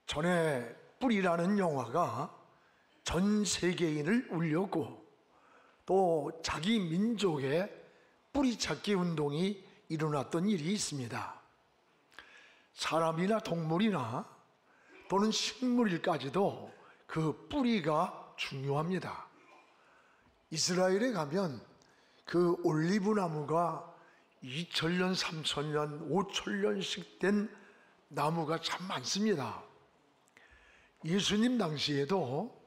전에 뿌리라는 영화가 전 세계인을 울렸고 또 자기 민족의 뿌리찾기 운동이 일어났던 일이 있습니다. 사람이나 동물이나 또는 식물일까지도 그 뿌리가 중요합니다. 이스라엘에 가면 그 올리브 나무가 2000년, 3000년, 5000년씩 된 나무가 참 많습니다. 예수님 당시에도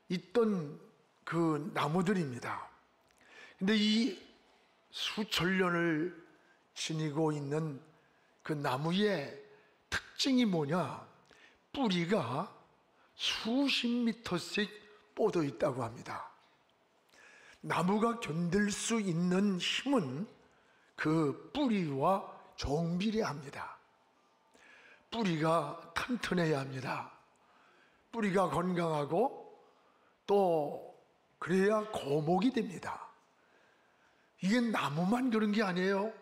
있던 그 나무들입니다. 근데 이 수천 년을 지니고 있는 그 나무의 특징이 뭐냐? 뿌리가 수십 미터씩 뻗어 있다고 합니다. 나무가 견딜 수 있는 힘은 그 뿌리와 정비례합니다. 뿌리가 튼튼해야 합니다. 뿌리가 건강하고 또 그래야 고목이 됩니다. 이게 나무만 그런 게 아니에요.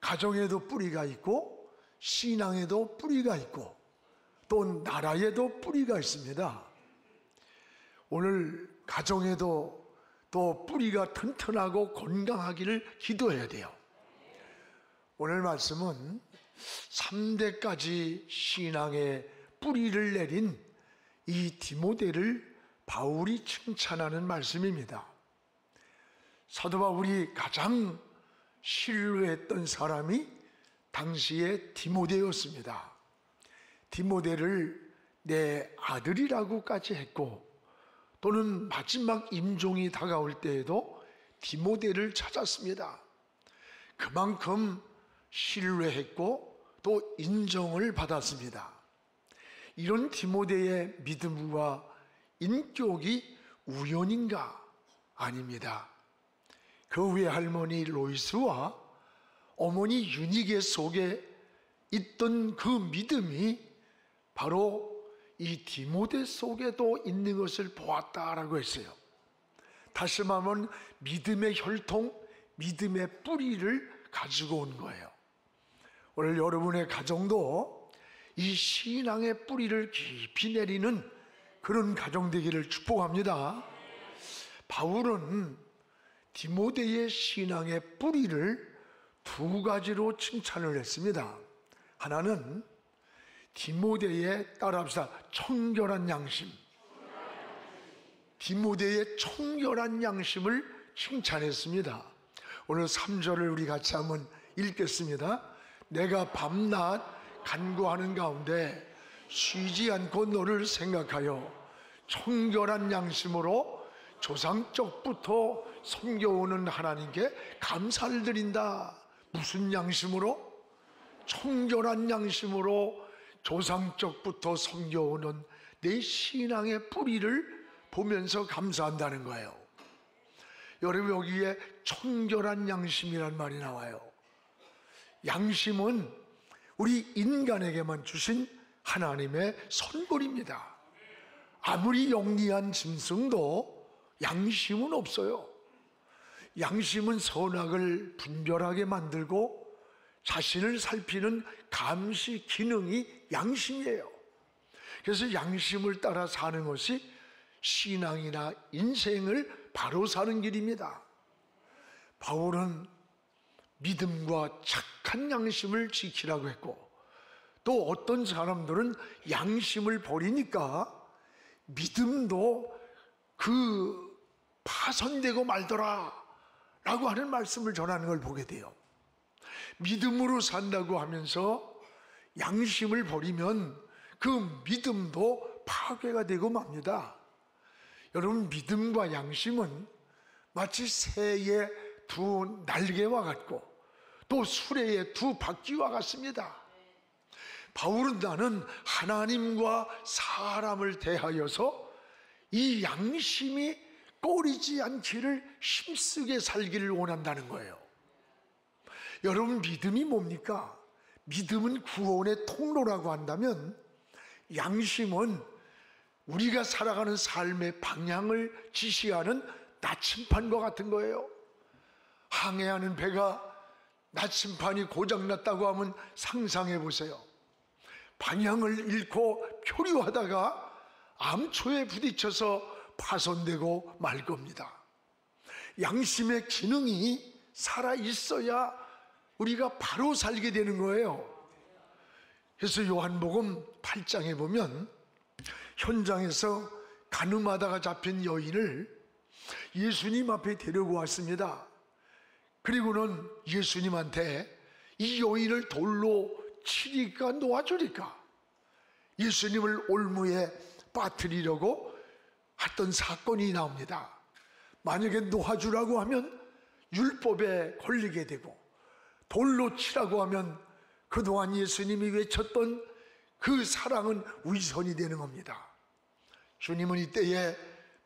가정에도 뿌리가 있고 신앙에도 뿌리가 있고 또 나라에도 뿌리가 있습니다. 오늘 가정에도 또 뿌리가 튼튼하고 건강하기를 기도해야 돼요. 오늘 말씀은 3대까지 신앙의 뿌리를 내린 이 디모데를 바울이 칭찬하는 말씀입니다. 사도 바울이 가장 신뢰했던 사람이 당시의 디모데였습니다. 디모데를 내 아들이라고까지 했고 또는 마지막 임종이 다가올 때에도 디모데를 찾았습니다. 그만큼 신뢰했고 또 인정을 받았습니다. 이런 디모데의 믿음과 인격이 우연인가? 아닙니다. 그 외할머니 로이스와 어머니 유니게 속에 있던 그 믿음이 바로 이 디모데 속에도 있는 것을 보았다라고 했어요. 다시 말하면 믿음의 혈통, 믿음의 뿌리를 가지고 온 거예요. 오늘 여러분의 가정도 이 신앙의 뿌리를 깊이 내리는 그런 가정 되기를 축복합니다. 바울은 디모데의 신앙의 뿌리를 두 가지로 칭찬을 했습니다. 하나는 디모데의 따라합시다. 청결한 양심. 디모데의 청결한 양심을 칭찬했습니다. 오늘 3절을 우리 같이 한번 읽겠습니다. 내가 밤낮 간구하는 가운데 쉬지 않고 너를 생각하여 청결한 양심으로 조상적부터 섬겨오는 하나님께 감사를 드린다. 무슨 양심으로? 청결한 양심으로 조상적부터 섬겨오는 내 신앙의 뿌리를 보면서 감사한다는 거예요. 여러분, 여기에 청결한 양심이란 말이 나와요. 양심은 우리 인간에게만 주신 하나님의 선물입니다. 아무리 영리한 짐승도 양심은 없어요. 양심은 선악을 분별하게 만들고 자신을 살피는 감시 기능이 양심이에요. 그래서 양심을 따라 사는 것이 신앙이나 인생을 바로 사는 길입니다. 바울은 믿음과 착한 양심을 지키라고 했고 또 어떤 사람들은 양심을 버리니까 믿음도 파손되고 말더라 라고 하는 말씀을 전하는 걸 보게 돼요. 믿음으로 산다고 하면서 양심을 버리면 그 믿음도 파괴가 되고 맙니다. 여러분, 믿음과 양심은 마치 새의 두 날개와 같고 또 수레의 두 바퀴와 같습니다. 바울은 나는 하나님과 사람을 대하여서 이 양심이 꺼리지 않기를 힘쓰게 살기를 원한다는 거예요. 여러분, 믿음이 뭡니까? 믿음은 구원의 통로라고 한다면 양심은 우리가 살아가는 삶의 방향을 지시하는 나침판과 같은 거예요. 항해하는 배가 나침판이 고장났다고 하면 상상해 보세요. 방향을 잃고 표류하다가 암초에 부딪혀서 파손되고 말 겁니다. 양심의 기능이 살아있어야 우리가 바로 살게 되는 거예요. 그래서 요한복음 8장에 보면 현장에서 가늠하다가 잡힌 여인을 예수님 앞에 데리고 왔습니다. 그리고는 예수님한테 이 여인을 돌로 치리까 놓아주리까, 예수님을 올무에 빠뜨리려고 했던 사건이 나옵니다. 만약에 놓아주라고 하면 율법에 걸리게 되고, 돌로 치라고 하면 그동안 예수님이 외쳤던 그 사랑은 위선이 되는 겁니다. 주님은 이때에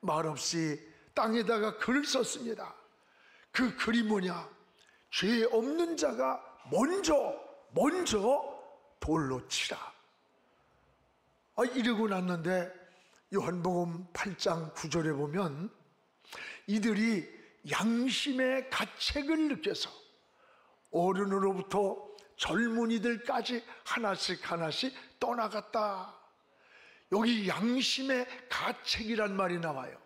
말없이 땅에다가 글을 썼습니다. 그 글이 뭐냐? 죄 없는 자가 먼저 돌로 치라. 이러고 났는데 요한복음 8장 9절에 보면 이들이 양심의 가책을 느껴서 어른으로부터 젊은이들까지 하나씩 떠나갔다. 여기 양심의 가책이란 말이 나와요.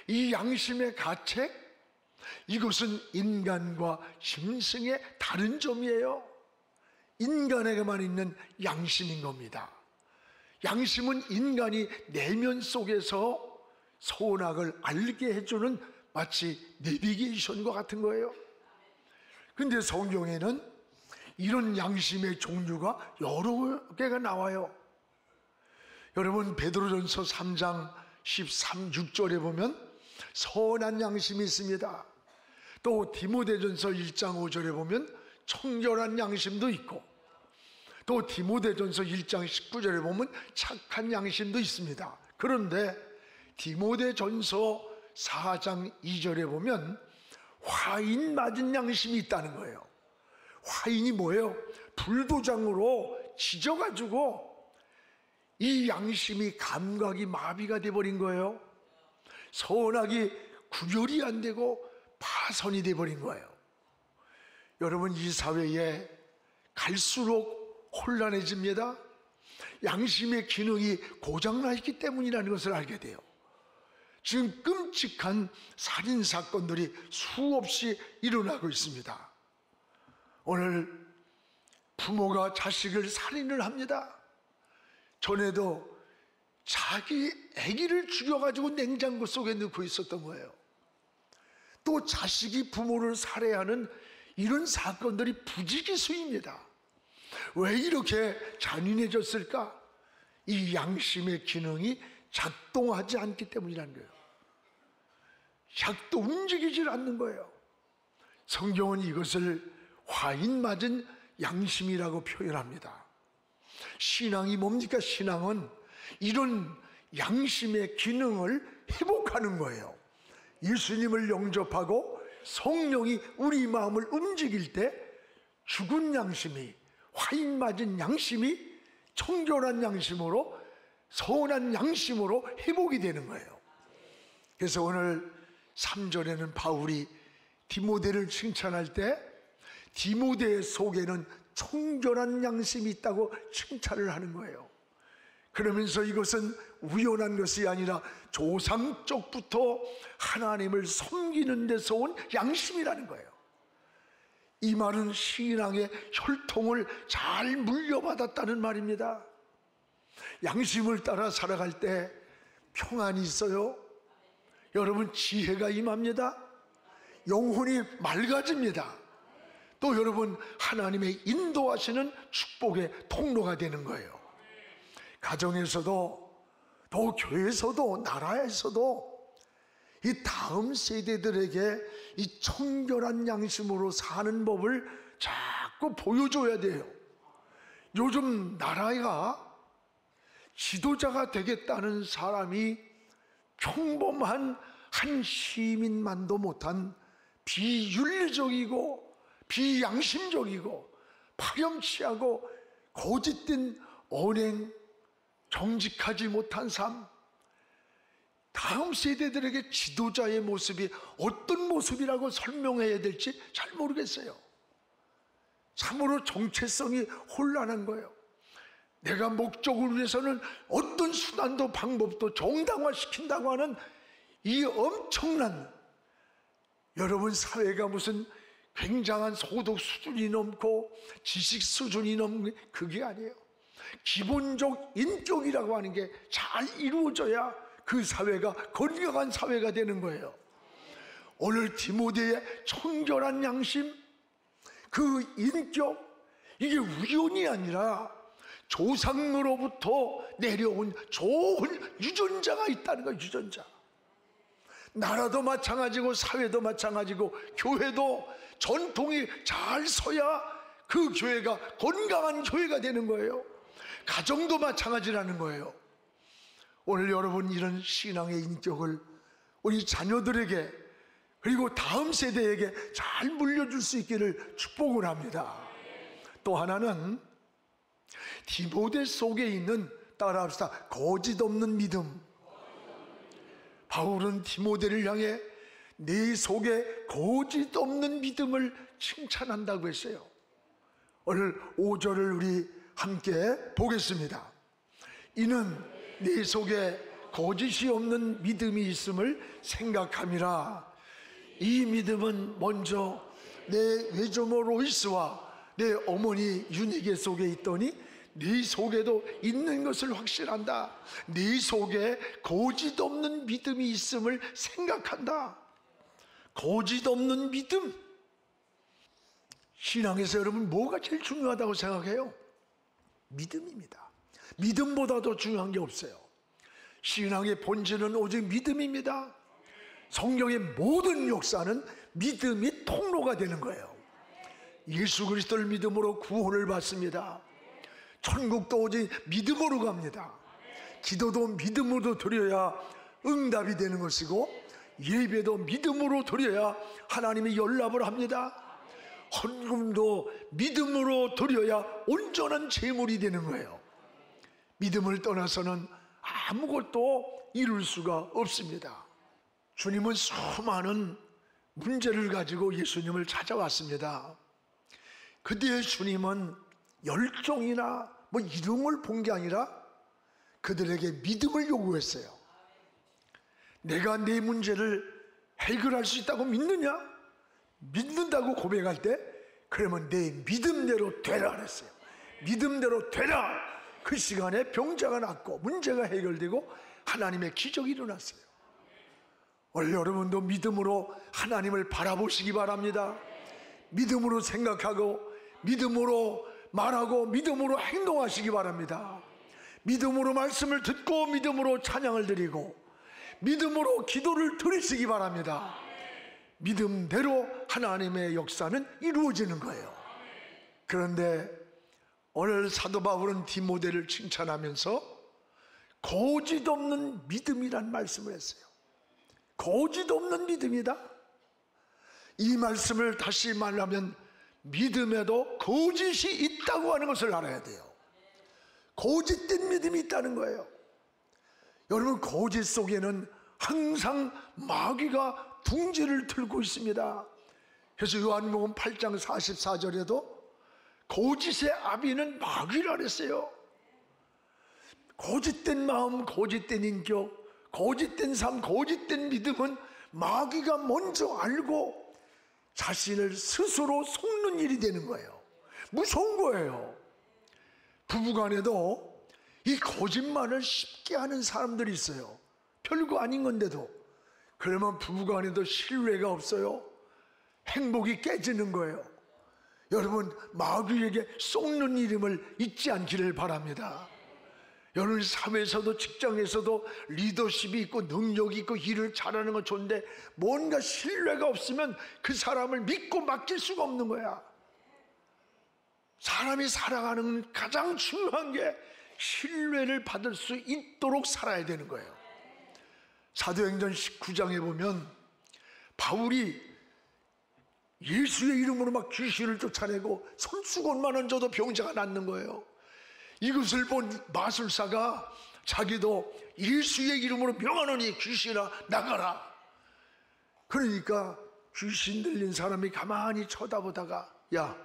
이 양심의 가책, 이것은 인간과 짐승의 다른 점이에요. 인간에게만 있는 양심인 겁니다. 양심은 인간이 내면 속에서 선악을 알게 해주는 마치 내비게이션과 같은 거예요. 근데 성경에는 이런 양심의 종류가 여러 개가 나와요. 여러분, 베드로전서 3장 13, 6절에 보면 선한 양심이 있습니다. 또 디모데전서 1장 5절에 보면 청결한 양심도 있고, 또 디모데전서 1장 19절에 보면 착한 양심도 있습니다. 그런데 디모데전서 4장 2절에 보면 화인 맞은 양심이 있다는 거예요. 화인이 뭐예요? 불도장으로 지져가지고 이 양심이 감각이 마비가 돼버린 거예요. 선악이 구별이 안 되고 파손이 돼버린 거예요. 여러분, 이 사회에 갈수록 혼란해집니다. 양심의 기능이 고장나 있기 때문이라는 것을 알게 돼요. 지금 끔찍한 살인사건들이 수없이 일어나고 있습니다. 오늘 부모가 자식을 살인을 합니다. 전에도 자기 아기를 죽여가지고 냉장고 속에 넣고 있었던 거예요. 또 자식이 부모를 살해하는 이런 사건들이 부지기수입니다. 왜 이렇게 잔인해졌을까? 이 양심의 기능이 작동하지 않기 때문이라는 거예요. 작도 움직이질 않는 거예요. 성경은 이것을 화인 맞은 양심이라고 표현합니다. 신앙이 뭡니까? 신앙은 이런 양심의 기능을 회복하는 거예요. 예수님을 영접하고 성령이 우리 마음을 움직일 때 죽은 양심이, 화인 맞은 양심이 청결한 양심으로, 선한 양심으로 회복이 되는 거예요. 그래서 오늘 3절에는 바울이 디모데를 칭찬할 때 디모데 속에는 청결한 양심이 있다고 칭찬을 하는 거예요. 그러면서 이것은 우연한 것이 아니라 조상 쪽부터 하나님을 섬기는 데서 온 양심이라는 거예요. 이 말은 신앙의 혈통을 잘 물려받았다는 말입니다. 양심을 따라 살아갈 때 평안이 있어요. 여러분, 지혜가 임합니다. 영혼이 맑아집니다. 또 여러분, 하나님의 인도하시는 축복의 통로가 되는 거예요. 가정에서도, 또 교회에서도, 나라에서도 이 다음 세대들에게 이 청결한 양심으로 사는 법을 자꾸 보여줘야 돼요. 요즘 나라가 지도자가 되겠다는 사람이 평범한 한 시민만도 못한 비윤리적이고 비양심적이고 파렴치하고 거짓된 언행, 정직하지 못한 삶, 다음 세대들에게 지도자의 모습이 어떤 모습이라고 설명해야 될지 잘 모르겠어요. 참으로 정체성이 혼란한 거예요. 내가 목적을 위해서는 어떤 수단도 방법도 정당화시킨다고 하는 이 엄청난, 여러분 사회가 무슨 굉장한 소득 수준이 넘고 지식 수준이 넘는 그게 아니에요. 기본적 인격이라고 하는 게 잘 이루어져야 그 사회가 건강한 사회가 되는 거예요. 오늘 디모데의 청결한 양심, 그 인격, 이게 우연이 아니라 조상으로부터 내려온 좋은 유전자가 있다는 거예요. 유전자. 나라도 마찬가지고 사회도 마찬가지고 교회도 전통이 잘 서야 그 교회가 건강한 교회가 되는 거예요. 가정도 마찬가지라는 거예요. 오늘 여러분 이런 신앙의 인격을 우리 자녀들에게 그리고 다음 세대에게 잘 물려줄 수 있기를 축복을 합니다. 또 하나는 디모데 속에 있는, 따라합시다, 거짓 없는 믿음. 바울은 디모데를 향해 네 속에 거짓 없는 믿음을 칭찬한다고 했어요. 오늘 5절을 우리 함께 보겠습니다. 이는 네 속에 거짓이 없는 믿음이 있음을 생각함이라. 이 믿음은 먼저 내 외조모 로이스와 내 어머니 유니게 속에 있더니 네 속에도 있는 것을 확신한다. 네 속에 거짓 없는 믿음이 있음을 생각한다. 거짓 없는 믿음. 신앙에서 여러분 뭐가 제일 중요하다고 생각해요? 믿음입니다. 믿음보다 더 중요한 게 없어요. 신앙의 본질은 오직 믿음입니다. 성경의 모든 역사는 믿음이 통로가 되는 거예요. 예수 그리스도를 믿음으로 구원을 받습니다. 천국도 오직 믿음으로 갑니다. 기도도 믿음으로 드려야 응답이 되는 것이고 예배도 믿음으로 드려야 하나님이 연락을 합니다. 헌금도 믿음으로 드려야 온전한 제물이 되는 거예요. 믿음을 떠나서는 아무것도 이룰 수가 없습니다. 주님은 수많은 문제를 가지고 예수님을 찾아왔습니다. 그때 주님은 열정이나 뭐 이름을 본 게 아니라 그들에게 믿음을 요구했어요. 내가 내 문제를 해결할 수 있다고 믿느냐? 믿는다고 고백할 때 그러면 내 믿음대로 되라 그랬어요. 믿음대로 되라. 그 시간에 병자가 낫고 문제가 해결되고 하나님의 기적이 일어났어요. 오늘 여러분도 믿음으로 하나님을 바라보시기 바랍니다. 믿음으로 생각하고 믿음으로 말하고 믿음으로 행동하시기 바랍니다. 믿음으로 말씀을 듣고 믿음으로 찬양을 드리고 믿음으로 기도를 드리시기 바랍니다. 믿음대로 하나님의 역사는 이루어지는 거예요. 그런데 오늘 사도 바울은 디모데를 칭찬하면서 거짓 없는 믿음이란 말씀을 했어요. 거짓 없는 믿음이다. 이 말씀을 다시 말하면 믿음에도 거짓이 있다고 하는 것을 알아야 돼요. 거짓된 믿음이 있다는 거예요. 여러분, 거짓 속에는 항상 마귀가 둥지를 틀고 있습니다. 그래서 요한복음 8장 44절에도 거짓의 아비는 마귀라 그랬어요. 거짓된 마음, 거짓된 인격, 거짓된 삶, 거짓된 믿음은 마귀가 먼저 알고 자신을 스스로 속는 일이 되는 거예요. 무서운 거예요. 부부간에도 이 거짓말을 쉽게 하는 사람들이 있어요. 별거 아닌 건데도. 그러면 부부간에도 신뢰가 없어요. 행복이 깨지는 거예요. 여러분, 마귀에게 속는 이름을 잊지 않기를 바랍니다. 여러분, 사회에서도 직장에서도 리더십이 있고 능력이 있고 일을 잘하는 건 좋은데 뭔가 신뢰가 없으면 그 사람을 믿고 맡길 수가 없는 거야. 사람이 살아가는 가장 중요한 게 신뢰를 받을 수 있도록 살아야 되는 거예요. 사도행전 19장에 보면 바울이 예수의 이름으로 막 귀신을 쫓아내고 손수건만 얹어도 병자가 낫는 거예요. 이것을 본 마술사가 자기도 예수의 이름으로 명하노니 귀신아 나가라. 그러니까 귀신 들린 사람이 가만히 쳐다보다가 야,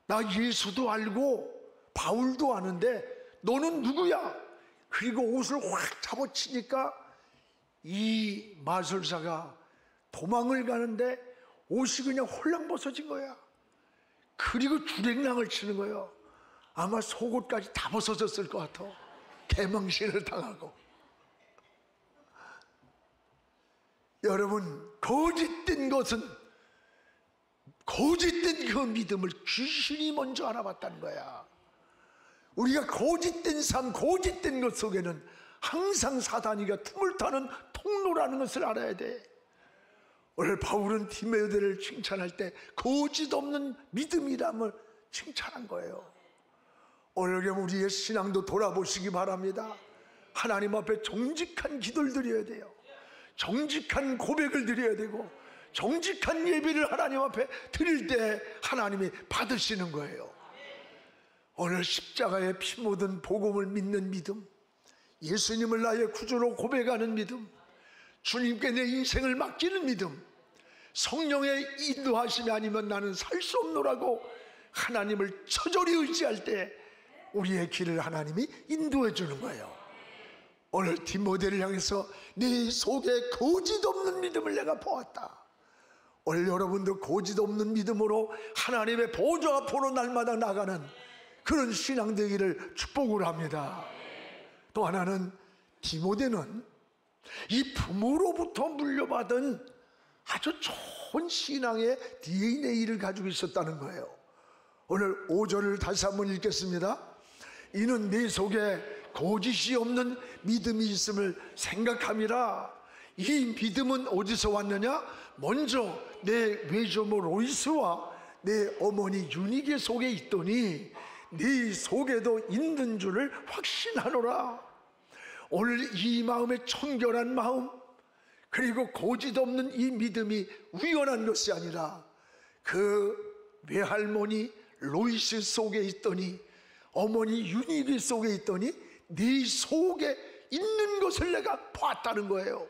나 예수도 알고 바울도 아는데 너는 누구야? 그리고 옷을 확 잡아치니까 이 마술사가 도망을 가는데 옷이 그냥 홀랑 벗어진 거야. 그리고 주랭랑을 치는 거예요. 아마 속옷까지 다 벗어졌을 것 같아. 개망신을 당하고. 여러분, 거짓된 것은, 거짓된 그 믿음을 귀신이 먼저 알아봤다는 거야. 우리가 거짓된 삶, 거짓된 것 속에는 항상 사단이가 틈을 타는 통로라는 것을 알아야 돼. 오늘 바울은 디모데를 칭찬할 때 거짓 없는 믿음이라면 칭찬한 거예요. 오늘 우리의 신앙도 돌아보시기 바랍니다. 하나님 앞에 정직한 기도를 드려야 돼요. 정직한 고백을 드려야 되고, 정직한 예배를 하나님 앞에 드릴 때 하나님이 받으시는 거예요. 오늘 십자가에 피 묻은 복음을 믿는 믿음, 예수님을 나의 구주로 고백하는 믿음, 주님께 내 인생을 맡기는 믿음, 성령의 인도하심이 아니면 나는 살 수 없노라고 하나님을 처절히 의지할 때 우리의 길을 하나님이 인도해 주는 거예요. 오늘 디모데를 향해서 네 속에 거짓 없는 믿음을 내가 보았다. 오늘 여러분도 거짓 없는 믿음으로 하나님의 보좌 앞으로 날마다 나가는 그런 신앙 되기를 축복을 합니다. 또 하나는, 디모데는 이 부모로부터 물려받은 아주 좋은 신앙의 DNA를 가지고 있었다는 거예요. 오늘 5절을 다시 한번 읽겠습니다. 이는 네 속에 거짓이 없는 믿음이 있음을 생각함이라. 이 믿음은 어디서 왔느냐? 먼저 내 외조모 로이스와 내 어머니 유니게 속에 있더니 네 속에도 있는 줄을 확신하노라. 오늘 이 마음의 청결한 마음, 그리고 거짓 없는 이 믿음이 우연한 것이 아니라 그 외할머니 로이스 속에 있더니, 어머니 유니게 속에 있더니 네 속에 있는 것을 내가 봤다는 거예요.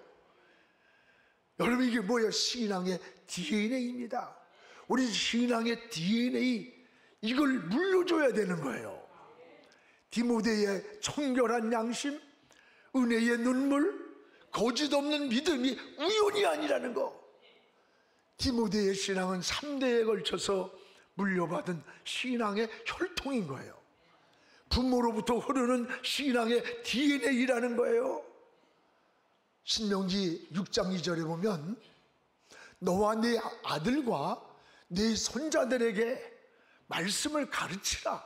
여러분, 이게 뭐예요? 신앙의 DNA입니다. 우리 신앙의 DNA, 이걸 물려줘야 되는 거예요. 디모데의 청결한 양심, 은혜의 눈물, 거짓 없는 믿음이 우연이 아니라는 거. 디모데의 신앙은 3대에 걸쳐서 물려받은 신앙의 혈통인 거예요. 부모로부터 흐르는 신앙의 DNA라는 거예요. 신명기 6장 2절에 보면 너와 네 아들과 네 손자들에게 말씀을 가르치라.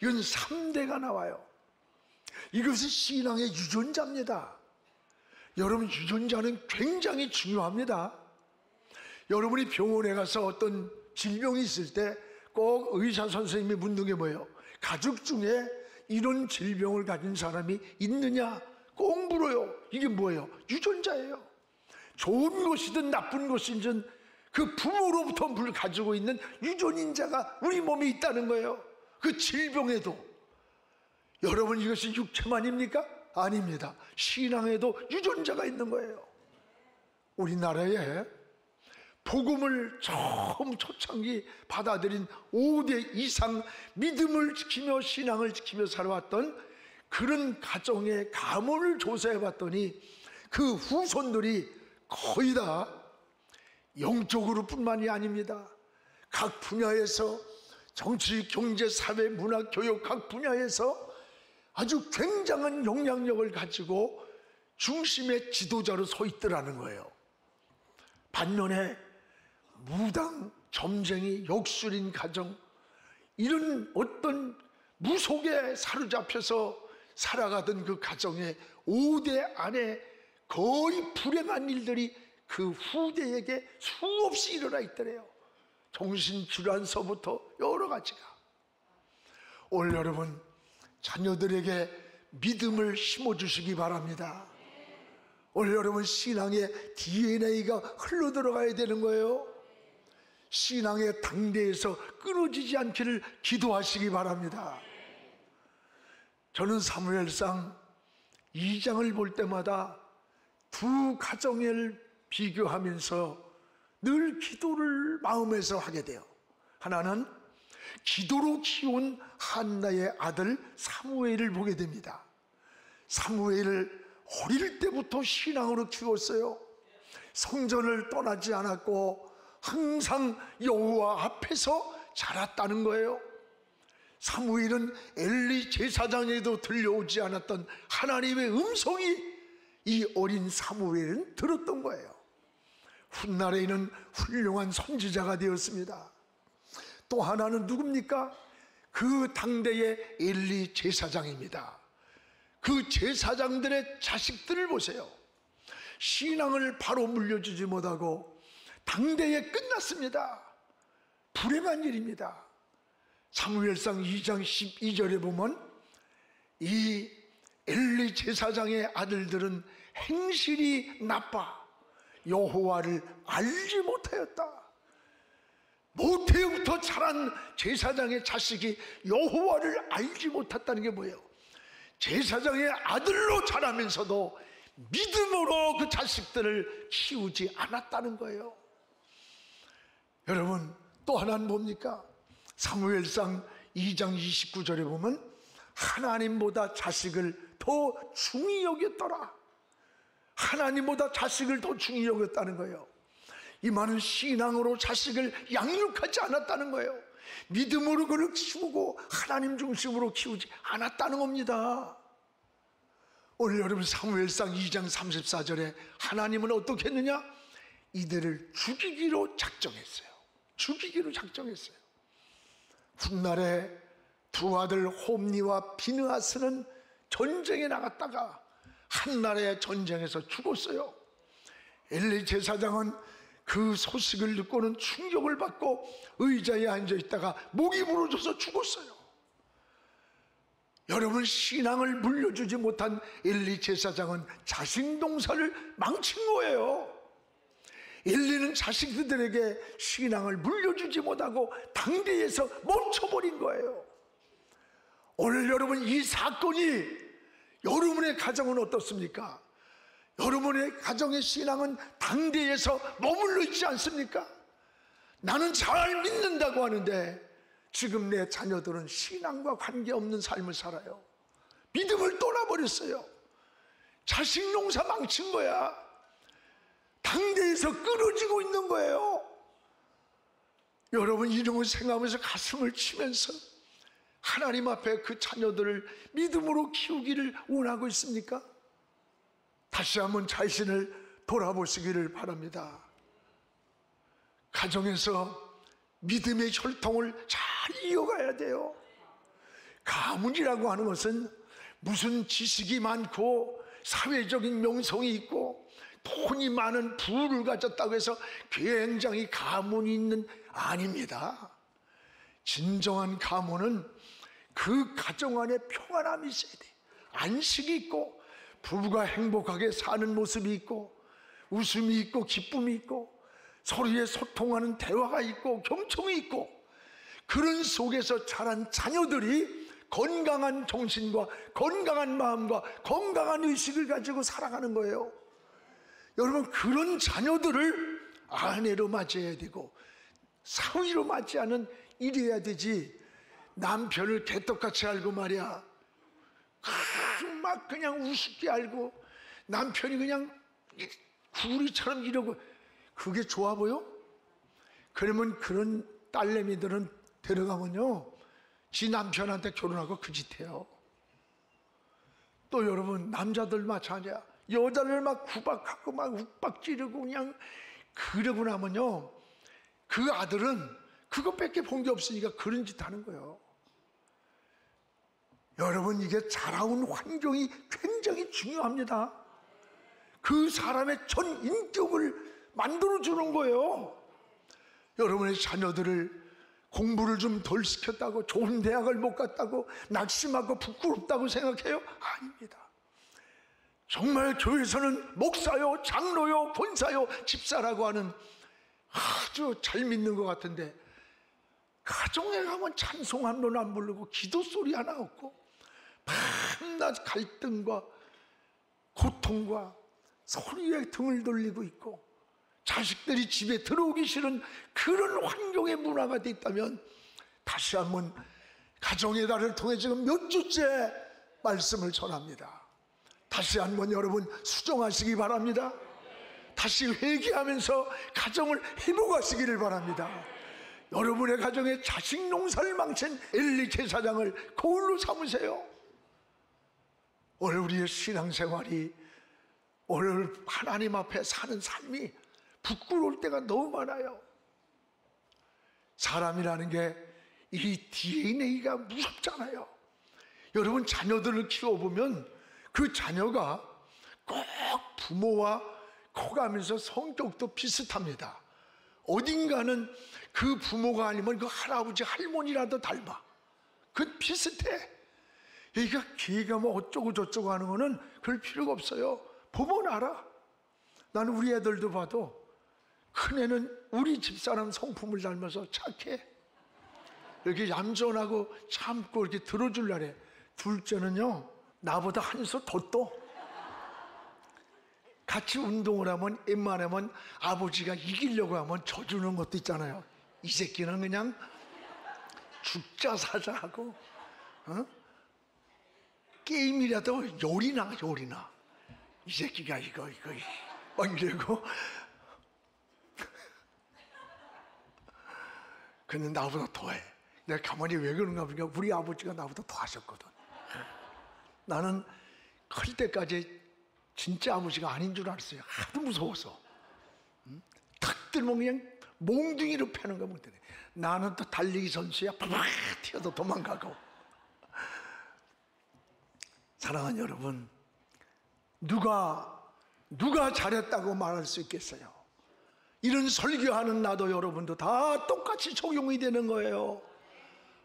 이건 3대가 나와요. 이것이 신앙의 유전자입니다. 여러분, 유전자는 굉장히 중요합니다. 여러분이 병원에 가서 어떤 질병이 있을 때 꼭 의사 선생님이 묻는 게 뭐예요? 가족 중에 이런 질병을 가진 사람이 있느냐 꼭 물어요. 이게 뭐예요? 유전자예요. 좋은 것이든 나쁜 것이든 그 부모로부터 가지고 있는 유전인자가 우리 몸에 있다는 거예요. 그 질병에도. 여러분, 이것이 육체만입니까? 아닙니다. 신앙에도 유전자가 있는 거예요. 우리나라에 복음을 처음 초창기 받아들인 5대 이상 믿음을 지키며 신앙을 지키며 살아왔던 그런 가정의 가문을 조사해 봤더니 그 후손들이 거의 다 영적으로 뿐만이 아닙니다. 각 분야에서 정치, 경제, 사회, 문화, 교육 각 분야에서 아주 굉장한 영향력을 가지고 중심의 지도자로 서 있더라는 거예요. 반면에 무당, 점쟁이, 역술인 가정, 이런 어떤 무속에 사로잡혀서 살아가던 그 가정의 5대 안에 거의 불행한 일들이 그 후대에게 수없이 일어나 있더래요. 정신질환서부터 여러 가지가. 오늘 여러분, 자녀들에게 믿음을 심어주시기 바랍니다. 오늘 여러분, 신앙의 DNA가 흘러들어가야 되는 거예요. 신앙의 당대에서 끊어지지 않기를 기도하시기 바랍니다. 저는 사무엘상 2장을 볼 때마다 두 가정을 비교하면서 늘 기도를 마음에서 하게 돼요. 하나는 기도로 키운 한나의 아들 사무엘을 보게 됩니다. 사무엘을 어릴 때부터 신앙으로 키웠어요. 성전을 떠나지 않았고 항상 여호와 앞에서 자랐다는 거예요. 사무엘은 엘리 제사장에도 들려오지 않았던 하나님의 음성이 이 어린 사무엘은 들었던 거예요. 훗날에는 훌륭한 선지자가 되었습니다. 또 하나는 누굽니까? 그 당대의 엘리 제사장입니다. 그 제사장들의 자식들을 보세요. 신앙을 바로 물려주지 못하고 당대에 끝났습니다. 불행한 일입니다. 사무엘상 2장 12절에 보면 이 엘리 제사장의 아들들은 행실이 나빠 여호와를 알지 못하였다. 모태부터 자란 제사장의 자식이 여호와를 알지 못했다는 게 뭐예요? 제사장의 아들로 자라면서도 믿음으로 그 자식들을 키우지 않았다는 거예요. 여러분, 또 하나는 뭡니까? 사무엘상 2장 29절에 보면 하나님보다 자식을 더 중히 여겼더라. 하나님보다 자식을 더 중히 여겼다는 거예요. 이 말은 신앙으로 자식을 양육하지 않았다는 거예요. 믿음으로 그를 키우고 하나님 중심으로 키우지 않았다는 겁니다. 오늘 여러분 사무엘상 2장 34절에 하나님은 어떻게 했느냐? 이들을 죽이기로 작정했어요. 죽이기로 작정했어요. 훗날에 두 아들 홈니와 비느하스는 전쟁에 나갔다가 한나라의 전쟁에서 죽었어요. 엘리 제사장은 그 소식을 듣고는 충격을 받고 의자에 앉아 있다가 목이 부러져서 죽었어요. 여러분, 신앙을 물려주지 못한 엘리 제사장은 자식 농사를 망친 거예요. 엘리는 자식들에게 신앙을 물려주지 못하고 당대에서 멈춰버린 거예요. 오늘 여러분, 이 사건이 여러분의 가정은 어떻습니까? 여러분의 가정의 신앙은 당대에서 머물러 있지 않습니까? 나는 잘 믿는다고 하는데 지금 내 자녀들은 신앙과 관계없는 삶을 살아요. 믿음을 떠나버렸어요. 자식 농사 망친 거야. 당대에서 끊어지고 있는 거예요. 여러분, 이런 걸 생각하면서 가슴을 치면서 하나님 앞에 그 자녀들을 믿음으로 키우기를 원하고 있습니까? 다시 한번 자신을 돌아보시기를 바랍니다. 가정에서 믿음의 혈통을 잘 이어가야 돼요. 가문이라고 하는 것은 무슨 지식이 많고 사회적인 명성이 있고 돈이 많은 부를 가졌다고 해서 굉장히 가문이 있는 아닙니다. 진정한 가문은 그 가정 안에 평안함이 있어야 돼. 안식이 있고 부부가 행복하게 사는 모습이 있고 웃음이 있고 기쁨이 있고 서로의 소통하는 대화가 있고 경청이 있고 그런 속에서 자란 자녀들이 건강한 정신과 건강한 마음과 건강한 의식을 가지고 살아가는 거예요. 여러분, 그런 자녀들을 아내로 맞이해야 되고 사위로 맞이하는 일이어야 되지. 남편을 개떡같이 알고 말이야 막 그냥 우습게 알고 남편이 그냥 구리처럼 이러고 그게 좋아 보여? 그러면 그런 딸내미들은 데려가면요 지 남편한테 결혼하고 그 짓 해요. 또 여러분, 남자들 마찬가지야. 여자를 막 구박하고 막 욱박지르고 그냥 그러고 나면요 그 아들은 그것밖에 본 게 없으니까 그런 짓 하는 거예요. 여러분, 이게 자라온 환경이 굉장히 중요합니다. 그 사람의 전 인격을 만들어주는 거예요. 여러분의 자녀들을 공부를 좀 덜 시켰다고 좋은 대학을 못 갔다고 낙심하고 부끄럽다고 생각해요? 아닙니다. 정말 교회에서는 목사요, 장로요, 권사요, 집사라고 하는 아주 잘 믿는 것 같은데 가정에 가면 찬송 한 번 안 부르고 기도 소리 하나 없고 밤낮 갈등과 고통과 소리에 등을 돌리고 있고 자식들이 집에 들어오기 싫은 그런 환경의 문화가 돼 있다면 다시 한번 가정의 달을 통해 지금 몇 주째 말씀을 전합니다. 다시 한번 여러분 수정하시기 바랍니다. 다시 회개하면서 가정을 회복하시기를 바랍니다. 여러분의 가정에 자식 농사를 망친 엘리 제사장을 거울로 삼으세요. 오늘 우리의 신앙생활이, 오늘 하나님 앞에 사는 삶이 부끄러울 때가 너무 많아요. 사람이라는 게 이 DNA가 무섭잖아요. 여러분 자녀들을 키워보면 그 자녀가 꼭 부모와 커가면서 성격도 비슷합니다. 어딘가는 그 부모가 아니면 그 할아버지 할머니라도 닮아. 그 비슷해. 그러니까 걔가 뭐 어쩌고 저쩌고 하는 거는 그럴 필요가 없어요. 보면 알아. 나는 우리 애들도 봐도 큰애는 우리 집사람 성품을 닮아서 착해. 이렇게 얌전하고 참고 이렇게 들어줄라래. 둘째는요, 나보다 한 수 더 떠. 같이 운동을 하면 웬만하면 아버지가 이기려고 하면 져주는 것도 있잖아요. 이 새끼는 그냥 죽자 사자 하고, 게임이라도 요리나 이 새끼가 이거 막 이러고. 근데 나보다 더해. 내가 가만히 왜 그런가 보니까 우리 아버지가 나보다 더 하셨거든. 나는 클 때까지 진짜 아버지가 아닌 줄 알았어요. 하도 무서워서. 탁 들면 그냥 몽둥이로 패는 거 못되네. 나는 또 달리기 선수야. 파박 튀어도 도망가고. 사랑하는 여러분, 누가 잘했다고 말할 수 있겠어요? 이런 설교하는 나도 여러분도 다 똑같이 적용이 되는 거예요.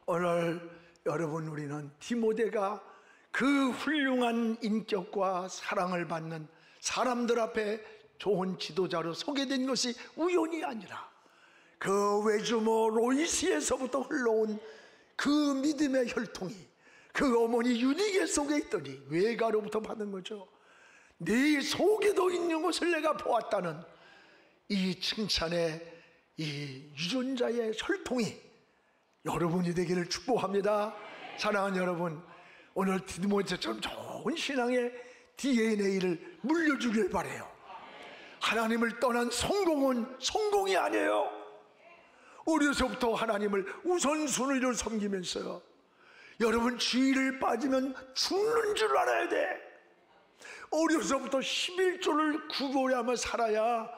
오늘 여러분, 우리는 디모데가 그 훌륭한 인격과 사랑을 받는 사람들 앞에 좋은 지도자로 소개된 것이 우연이 아니라 그 외주모 로이시에서부터 흘러온 그 믿음의 혈통이 그 어머니 유니게 속에 있더니 외가로부터 받은 거죠. 네 속에도 있는 것을 내가 보았다는 이 칭찬의 이 유전자의 혈통이 여러분이 되기를 축복합니다. 사랑하는 여러분, 오늘 디모데처럼 좋은 신앙의 DNA를 물려주길 바라요. 하나님을 떠난 성공은 성공이 아니에요. 어려서부터 하나님을 우선순위로 섬기면서요, 여러분 주의를 빠지면 죽는 줄 알아야 돼. 어려서부터 11조를 구걸하며 살아야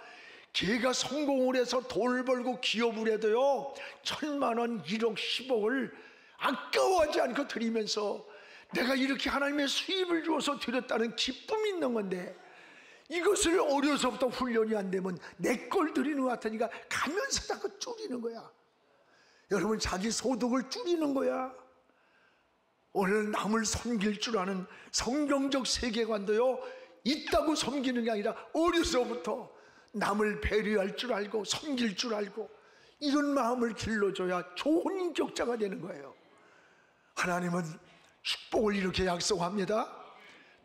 걔가 성공을 해서 돈 벌고 기업을 해도요 1,000만 원, 1억, 10억을 아까워하지 않고 드리면서 내가 이렇게 하나님의 수입을 주어서 드렸다는 기쁨이 있는 건데, 이것을 어려서부터 훈련이 안 되면 내 걸 드리는 것 같으니까 가면서 자꾸 줄이는 거야. 여러분, 자기 소득을 줄이는 거야. 오늘 남을 섬길 줄 아는 성경적 세계관도요 있다고 섬기는 게 아니라 어려서부터 남을 배려할 줄 알고 섬길 줄 알고 이런 마음을 길러줘야 좋은 인격자가 되는 거예요. 하나님은 축복을 이렇게 약속합니다.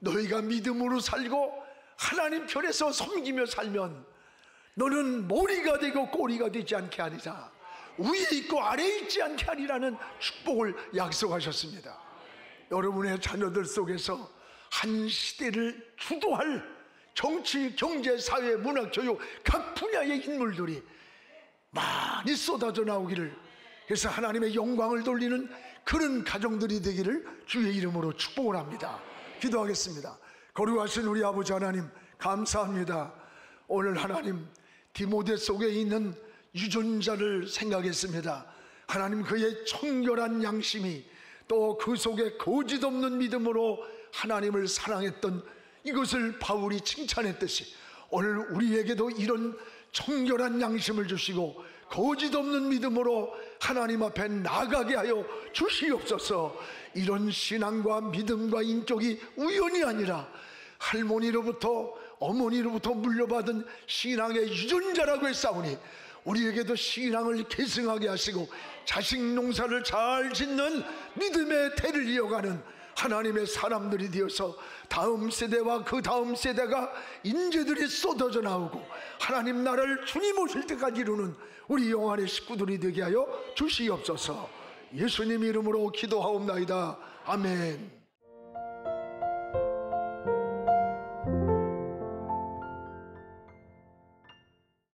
너희가 믿음으로 살고 하나님 편에서 섬기며 살면 너는 머리가 되고 꼬리가 되지 않게 하리라. 위에 있고 아래에 있지 않게 하리라는 축복을 약속하셨습니다. 여러분의 자녀들 속에서 한 시대를 주도할 정치, 경제, 사회, 문학, 교육 각 분야의 인물들이 많이 쏟아져 나오기를, 그래서 하나님의 영광을 돌리는 그런 가정들이 되기를 주의 이름으로 축복을 합니다. 기도하겠습니다. 거룩하신 우리 아버지 하나님, 감사합니다. 오늘 하나님 디모데 속에 있는 유전자를 생각했습니다. 하나님, 그의 청결한 양심이 또 그 속에 거짓 없는 믿음으로 하나님을 사랑했던 이것을 바울이 칭찬했듯이 오늘 우리에게도 이런 청결한 양심을 주시고 거짓 없는 믿음으로 하나님 앞에 나가게 하여 주시옵소서. 이런 신앙과 믿음과 인격이 우연이 아니라 할머니로부터 어머니로부터 물려받은 신앙의 유전자라고 했사오니 우리에게도 신앙을 계승하게 하시고 자식 농사를 잘 짓는 믿음의 대를 이어가는 하나님의 사람들이 되어서 다음 세대와 그 다음 세대가 인재들이 쏟아져 나오고 하나님 나라를 주님 오실 때까지 이루는 우리 영안의 식구들이 되게 하여 주시옵소서. 예수님 이름으로 기도하옵나이다. 아멘.